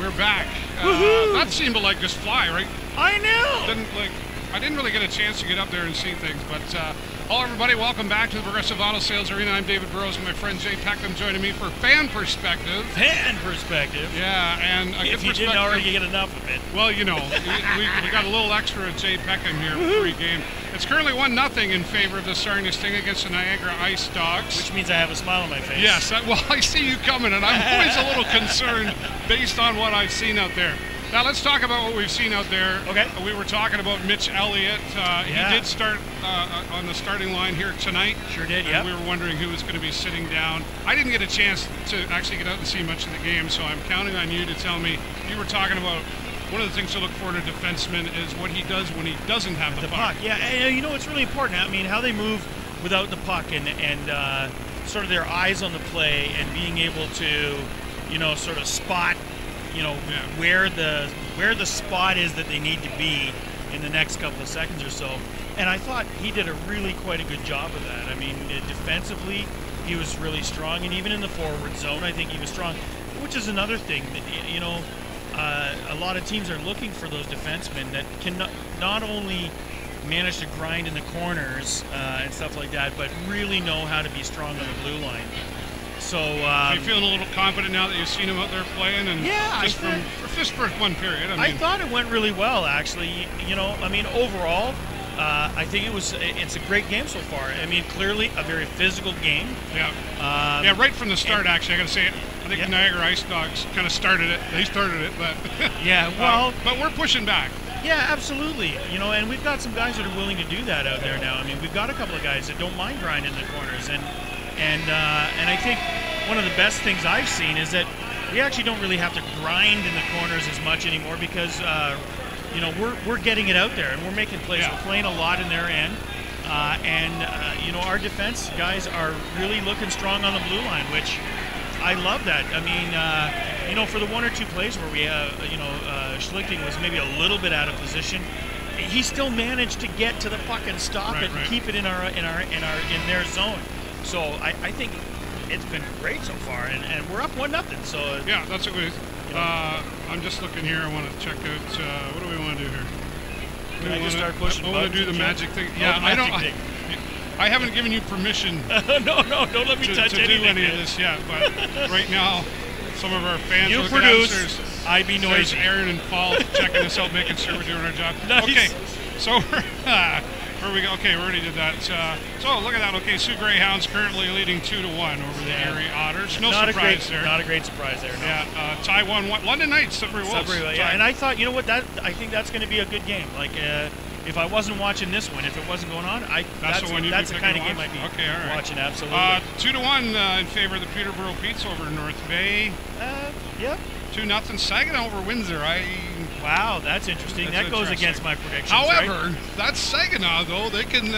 We're back. That seemed to just fly, right? I know. I didn't really get a chance to get up there and see things, but hello everybody, welcome back to the Progressive Auto Sales Arena. I'm David Burrows and my friend Jay Peckham joining me for Fan Perspective. Fan Perspective? Yeah, and if you didn't already get enough of it. Well, you know, we got a little extra at Jay Peckham here pre-game. It's currently 1-0 in favor of the Sarnia Sting against the Niagara Ice Dogs. Which means I have a smile on my face. Yes, well, I see you coming, and I'm always a little concerned based on what I've seen out there. Now let's talk about what we've seen out there. Okay. We were talking about Mitch Elliott. He did start on the starting line here tonight. Sure did, yeah. We were wondering who was going to be sitting down. I didn't get a chance to actually get out and see much of the game, so I'm counting on you to tell me. You were talking about one of the things to look for in a defenseman is what he does when he doesn't have the puck. Yeah, and you know it's really important. I mean, how they move without the puck and sort of their eyes on the play and being able to, you know, sort of spot, you know, where the spot is that they need to be in the next couple of seconds or so. And I thought he did quite a good job of that. I mean, defensively, he was really strong, and even in the forward zone, I think he was strong, which is another thing that, you know, a lot of teams are looking for those defensemen that can not only manage to grind in the corners and stuff like that, but really know how to be strong on the blue line. So, are you feeling a little confident now that you've seen him out there playing? And just for one period. I thought it went really well, actually. You know, I mean, overall, I think it's a great game so far. I mean, clearly a very physical game. Yeah. Right from the start, actually, I got to say, I think Niagara Ice Dogs kind of started it. They started it, but but we're pushing back. Yeah, absolutely. You know, and we've got some guys that are willing to do that out there now. I mean, we've got a couple of guys that don't mind grinding in the corners, and I think one of the best things I've seen is that we actually don't really have to grind in the corners as much anymore because you know, we're getting it out there and we're making plays. We're playing a lot in their end, you know, our defense guys are really looking strong on the blue line, which I love that. I mean, you know, for the one or two plays where we, you know, Schlichting was maybe a little bit out of position, he still managed to get to the puck and stop it and keep it in their zone. So I think it's been great so far, and we're up 1-0. So yeah, that's a good. I'm just looking here. I want to check out. What do we want to do here? Can I just start pushing? I want to do the magic thing. Yeah, I haven't given you permission. No, don't let me touch to do any of this yet. But right now, some of our fans. You produce. I be noisy. Aaron and Paul checking us out, making sure we're doing our job. Nice. Okay, so where we go? Okay, we already did that. So look at that. Okay, Sioux Greyhounds currently leading 2-1 over the Erie Otters. No surprise there. Not a great surprise there. No. Yeah, tie 1-1. London Knights, Sudbury Wolves. Yeah, and I thought, you know what? I think that's going to be a good game. Like, if I wasn't watching this one, if it wasn't going on, that's the kind of game I'd be watching. Absolutely. 2-1 in favor of the Peterborough Petes over North Bay. Yep. 2-0 Saginaw over Windsor. Wow, that's interesting. That goes against my predictions. However, that's Saginaw, though. They can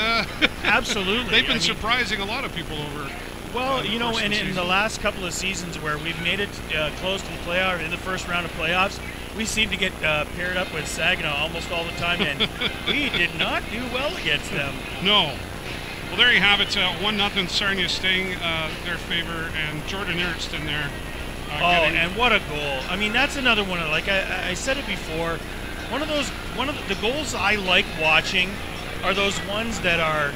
absolutely. They've been surprising a lot of people over. Well, you know, and in the last couple of seasons where we've made it close to the playoff, in the first round of playoffs, we seem to get paired up with Saginaw almost all the time, and we did not do well against them. No. Well, there you have it. 1-0 Sarnia Sting, their favor, and Jordan Ernston there. And what a goal! I mean, that's another one. Like I said it before, one of the goals I like watching are those ones that are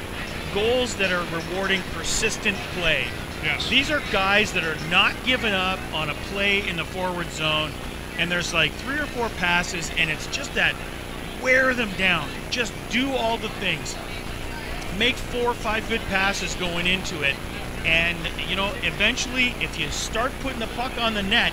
goals that are rewarding persistent play. Yes. These are guys that are not giving up on a play in the forward zone, and there's like 3 or 4 passes, and it's just that wear them down. Just do all the things. Make 4 or 5 good passes going into it. And, you know, eventually, if you start putting the puck on the net,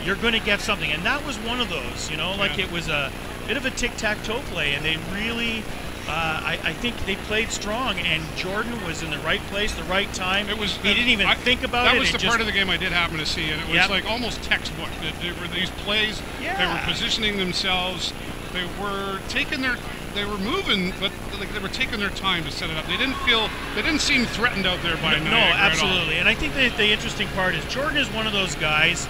you're going to get something. And that was one of those, you know, like it was a bit of a tic-tac-toe play. And they really, I think they played strong. And Jordan was in the right place, the right time. He didn't even think about it. That was the part of the game I did happen to see. And it was like almost textbook. There were these plays. They were positioning themselves. They were moving, but like they were taking their time to set it up. They didn't seem threatened out there by Niagara. No, absolutely. And I think that the interesting part is Jordan is one of those guys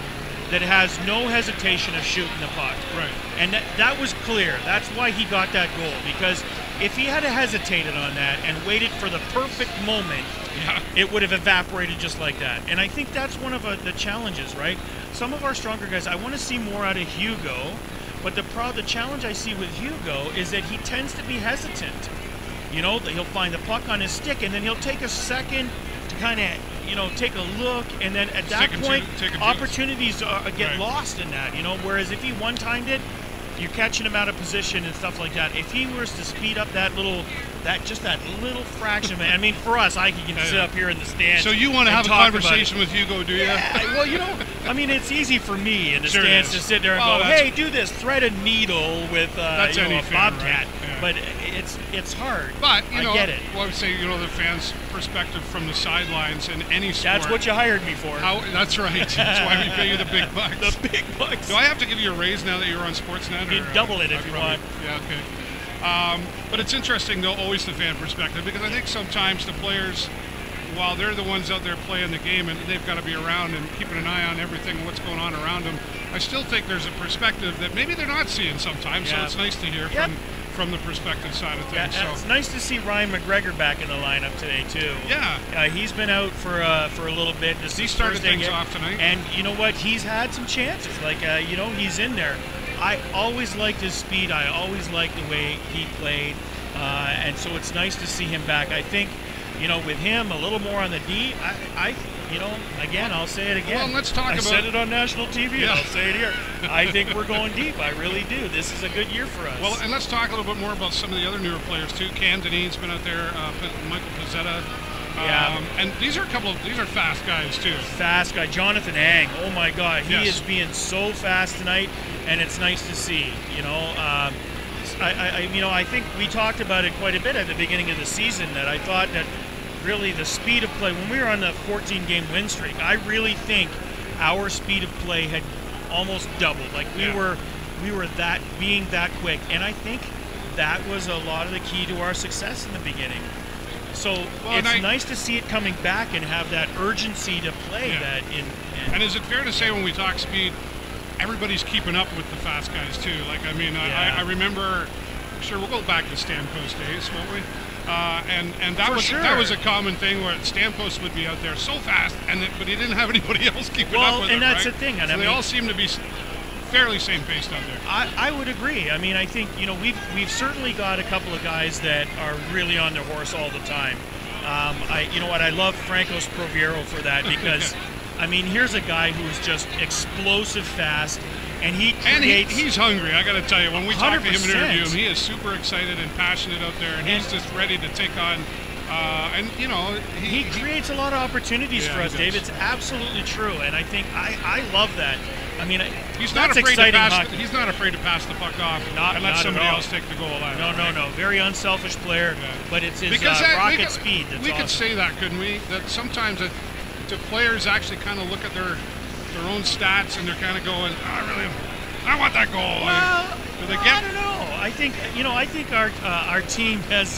that has no hesitation of shooting the puck. Right. And that was clear. That's why he got that goal, because if he had hesitated on that and waited for the perfect moment, it would have evaporated just like that. And I think that's one of the challenges, right? some of our stronger guys, I want to see more out of Hugo. But the challenge I see with Hugo is that he tends to be hesitant. You know, he'll find the puck on his stick, and then he'll take a second to kind of, you know, take a look, and then at that point, opportunities get lost in that, you know. Whereas if he one-timed it, you're catching him out of position and stuff like that. If he was to speed up that little fraction, man. I mean, for us, I can sit up here in the stands. So you want to have a conversation with Hugo, do you? Yeah, well, you know, I mean, it's easy for me in the stands to sit there and go, hey, do this, thread a needle with a bobcat. Right? Yeah. But it's hard. But, you know, I get it. Well, I would say, you know, the fans' perspective from the sidelines in any sport. That's what you hired me for. That's right. That's why we pay you the big bucks. The big bucks. Do I have to give you a raise now that you're on Sportsnet? You can double it if you want. Yeah, okay. But it's interesting, though, always the fan perspective, because I think sometimes the players, while they're the ones out there playing the game and they've got to be around and keeping an eye on everything and what's going on around them, I still think there's a perspective that maybe they're not seeing sometimes, so it's nice to hear from the perspective side of things. Yeah, it's nice to see Ryan McGregor back in the lineup today, too. Yeah. He's been out for a little bit. He started things off tonight. And you know what? He's had some chances. Like, you know, he's in there. I always liked his speed. I always liked the way he played. And so it's nice to see him back. I think, you know, with him a little more on the D, you know, again, I'll say it again. Well, let's talk about... I said it on national TV, and I'll say it here. I think we're going deep. I really do. This is a good year for us. Well, and let's talk a little bit more about some of the other newer players, too. Cam Dineen's been out there, Michael Pizzetta. And these are fast guys, too. Fast guy. Jonathan Ang. Oh, my God. He is being so fast tonight, and it's nice to see, you know. I think we talked about it quite a bit at the beginning of the season, that I thought that really the speed of play, when we were on the 14-game win streak, I really think our speed of play had almost doubled. Like we were being that quick, and I think that was a lot of the key to our success in the beginning. So it's nice to see it coming back and have that urgency to play that in. And is it fair to say when we talk speed, everybody's keeping up with the fast guys too? Like, I mean, I remember, sure, we'll go back to Stamkos days, won't we? And that was a common thing where Stamkos would be out there so fast, but he didn't have anybody else keeping up with him. And that's the thing. And so they all seem to be fairly same paced out there. I would agree. I mean, I think, you know, we've certainly got a couple of guys that are really on their horse all the time. You know what? I love Francos Proviero for that, because I mean, here's a guy who's just explosive fast. And he's hungry, I got to tell you. When we talk to him and interview him, he is super excited and passionate out there, and he's just ready to take on. And you know, he creates a lot of opportunities for us, Dave. It's absolutely true, and I think I love that. I mean, he's not afraid to pass. He's not afraid to pass the puck off and let somebody else take the goal line. No. Very unselfish player, but it's his rocket speed. We could say that, couldn't we? That sometimes the players actually kind of look at their own stats and they're kind of going, I want that goal. Well, I don't know. I think our team has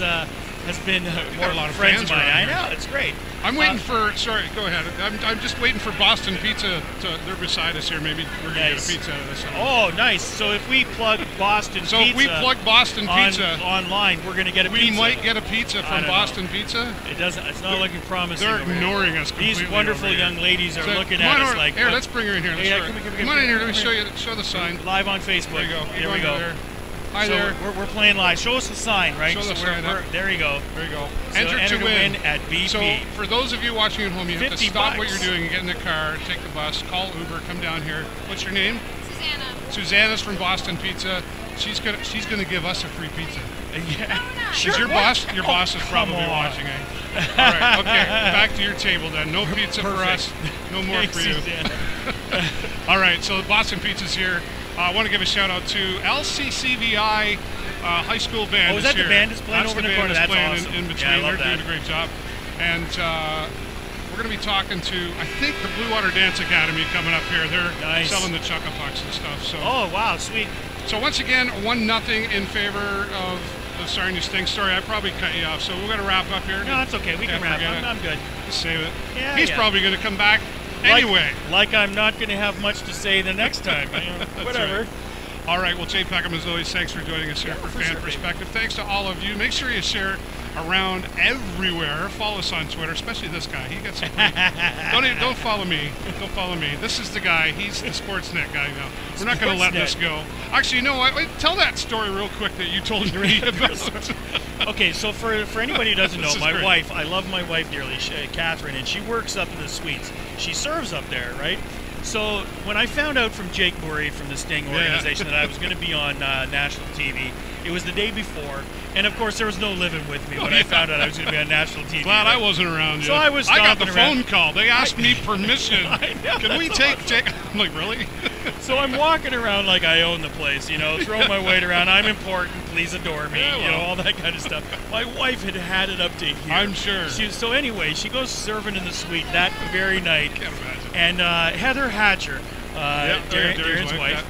been more a lot of friends of mine. I know, it's great. I'm waiting for. Sorry, go ahead. I'm just waiting for Boston Pizza. They're beside us here. Maybe we're gonna get a pizza out of this. Oh, nice. So if we plug Boston Pizza, if we plug Boston Pizza online, we're gonna get a pizza. We might get a pizza from Boston Pizza. It doesn't. It's not looking promising. They're ignoring us completely. These wonderful young ladies are looking at us like. Here, let's bring her in here. Come on in here. Let me show the sign. Live on Facebook. There you go. Here we go. Hi there. We're playing live. Show us the sign, right? Show the sign. There you go. There you go. So enter to win at BP. So for those of you watching at home, you have to stop what you're doing and get in the car, take the bus, call Uber, come down here. What's your name? Susanna. Susanna's from Boston Pizza. She's gonna give us a free pizza. Yeah. Sure. Your boss is probably watching, eh? All right. Okay. Back to your table then. No pizza for us. No more for you. All right. So Boston Pizza's here. I want to give a shout out to LCCVI high school band. Oh, is that the band that's playing over in the corner? That's awesome. In between. They're doing a great job. And we're going to be talking to, I think, the Blue Water Dance Academy coming up here. They're selling the Chuck-a-Pucks and stuff. So. Oh, wow, sweet. So once again, 1-0 in favor of the Sarnia Sting. Sorry, I probably cut you off. So we're going to wrap up here. No, it's okay. We can wrap up. I'm good. Just save it. Yeah, He's probably going to come back. Anyway. Like I'm not going to have much to say the next time. Whatever. All right, well, Jay Peckham, as always, thanks for joining us here for Fan Perspective. Thanks to all of you. Make sure you share around everywhere. Follow us on Twitter, especially this guy. He gets don't follow me. Don't follow me. This is the guy. He's the Sportsnet guy now. We're not going to let this go. Actually, you know what? Wait, tell that story real quick that you told me about. Okay, so for anybody who doesn't know, my wife, I love my wife dearly, Catherine, and she works up in the suites. She serves up there, right? So when I found out from Jake Murray from the Sting organization that I was going to be on national TV, it was the day before, and of course there was no living with me when I found out I was going to be on national TV. Glad I wasn't around yet. So I was. I got the phone call. They asked me permission. I know, Can we take Jake? I'm like, really? So I'm walking around like I own the place, you know, throwing my weight around. I'm important. Please adore me. Yeah, well. You know, all that kind of stuff. My wife had it up to here. I'm sure. So anyway, she goes serving in the suite that very night. Can't imagine. And Heather Hatcher, Darren's wife,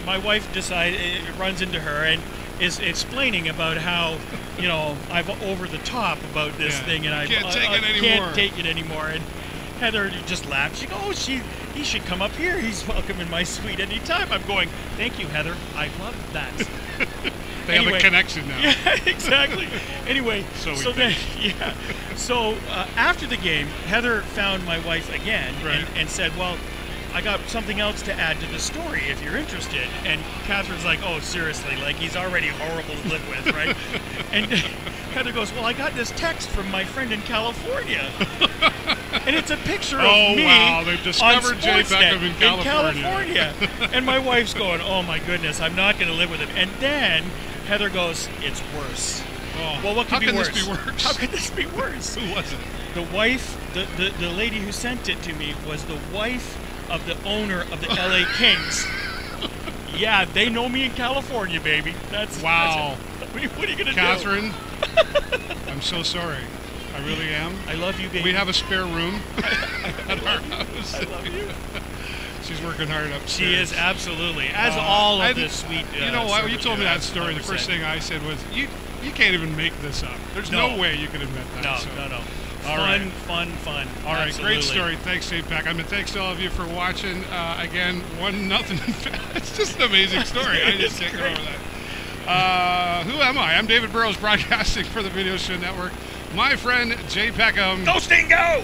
my wife runs into her and is explaining about how, you know, I've over the top about this thing, and I can't take it anymore. And Heather just laughed. She goes, "Oh, he should come up here. He's welcome in my suite anytime." I'm going, "Thank you, Heather. I love that." They have a connection now. Yeah, exactly. Anyway, So after the game, Heather found my wife again Right. and said, "Well, I got something else to add to the story if you're interested." And Catherine's like, "Oh, seriously, like he's already horrible to live with, right?" And Heather goes, "Well, I got this text from my friend in California." And it's a picture of me wow, they've discovered on Jay Sportsnet Peckham in California. And my wife's going, "Oh my goodness, I'm not going to live with him." And then Heather goes, "It's worse." Oh, Well, what could be worse? This be worse? How could this be worse? Who was it? The wife, the lady who sent it to me was the wife of the owner of the LA Kings. Yeah, they know me in California, baby. Wow. What are you going to do? Catherine, I'm so sorry. I really am. I love you, baby. We have a spare room at our house. I love you. She's working hard upstairs. She is, absolutely. As all of the sweet. You know what? When you told me that story, the first thing I said was, you can't even make this up. There's no way you can invent that. No. All fun, right. fun. All right, Absolutely. great story. Thanks, Jay Peckham. And thanks to all of you for watching. Again, 1-0. It's just an amazing story. I just can't get over that. Who am I? I'm David Burrows, broadcasting for the Video Show Network. My friend, Jay Peckham. Go Sting, go!